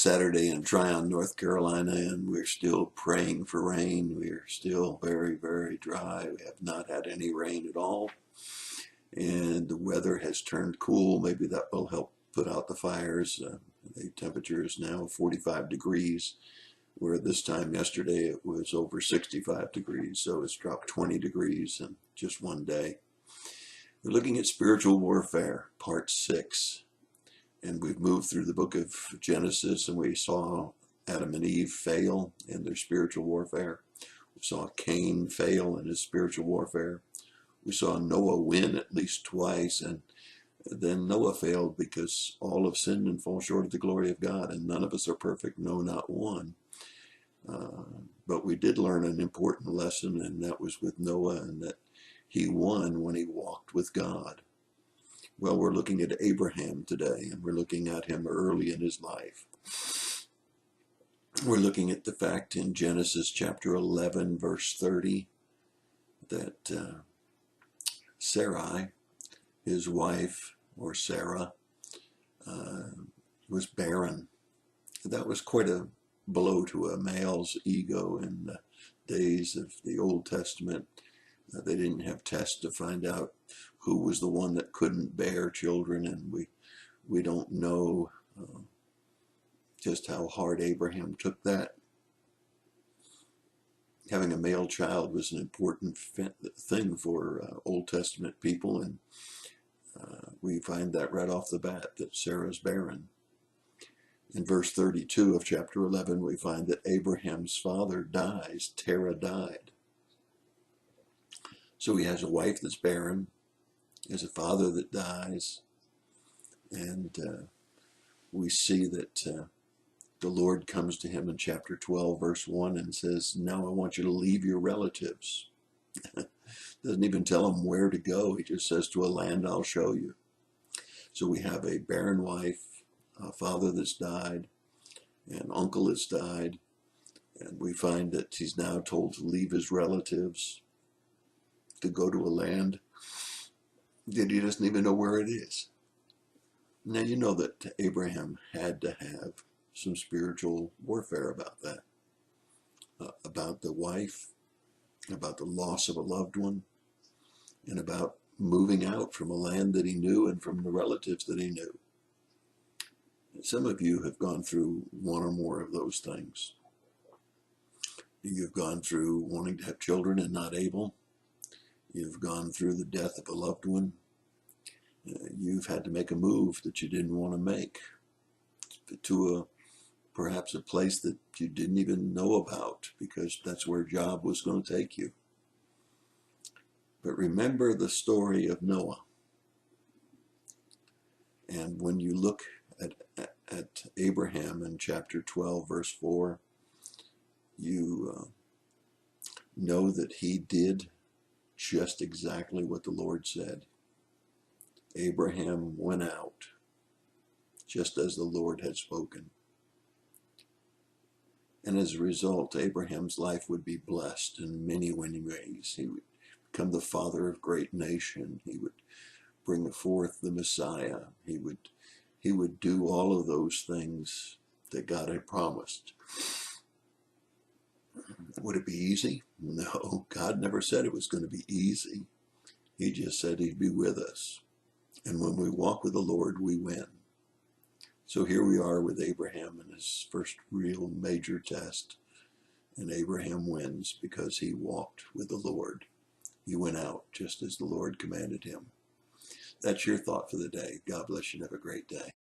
Saturday in Tryon, North Carolina, and we're still praying for rain. We're still very, very dry. We have not had any rain at all. And the weather has turned cool. Maybe that will help put out the fires. The temperature is now 45 degrees, where this time yesterday it was over 65 degrees. So it's dropped 20 degrees in just one day. We're looking at spiritual warfare, part 6. And we've moved through the book of Genesis, and we saw Adam and Eve fail in their spiritual warfare. We saw Cain fail in his spiritual warfare. We saw Noah win at least twice, and then Noah failed because all have sinned and fall short of the glory of God, and none of us are perfect, no, not one. But we did learn an important lesson, and that was with Noah, and that he won when he walked with God. Well, we're looking at Abraham today, and we're looking at him early in his life. We're looking at the fact in Genesis chapter 11, verse 30, that Sarai, his wife, or Sarah, was barren. That was quite a blow to a male's ego in the days of the Old Testament. They didn't have tests to find out who was the one that couldn't bear children, and we don't know just how hard Abraham took that. Having a male child was an important thing for Old Testament people, and we find that right off the bat, that Sarah's barren. In verse 32 of chapter 11, we find that Abraham's father dies. Terah died. So he has a wife that's barren. He has a father that dies. And we see that the Lord comes to him in chapter 12, verse 1, and says, now I want you to leave your relatives. Doesn't even tell him where to go. He just says, to a land I'll show you. So we have a barren wife, a father that's died, an uncle that's died. And we find that he's now told to leave his relatives, to go to a land that he doesn't even know where it is. Now, you know that Abraham had to have some spiritual warfare about that, about the wife, about the loss of a loved one, and about moving out from a land that he knew and from the relatives that he knew. Some of you have gone through one or more of those things. You've gone through wanting to have children and not able. You've gone through the death of a loved one. You've had to make a move that you didn't want to make to perhaps a place that you didn't even know about, because that's where job was going to take you. But remember the story of Noah. And when you look at Abraham in chapter 12, verse 4, you know that he did just exactly what the Lord said. Abraham went out just as the Lord had spoken. And as a result, Abraham's life would be blessed in many, many ways. He would become the father of a great nation. He would bring forth the Messiah. He would do all of those things that God had promised. Would it be easy? No, God never said it was going to be easy. He just said he'd be with us. And when we walk with the Lord, we win. So here we are with Abraham in his first real major test. And Abraham wins because he walked with the Lord. He went out just as the Lord commanded him. That's your thought for the day. God bless you and have a great day.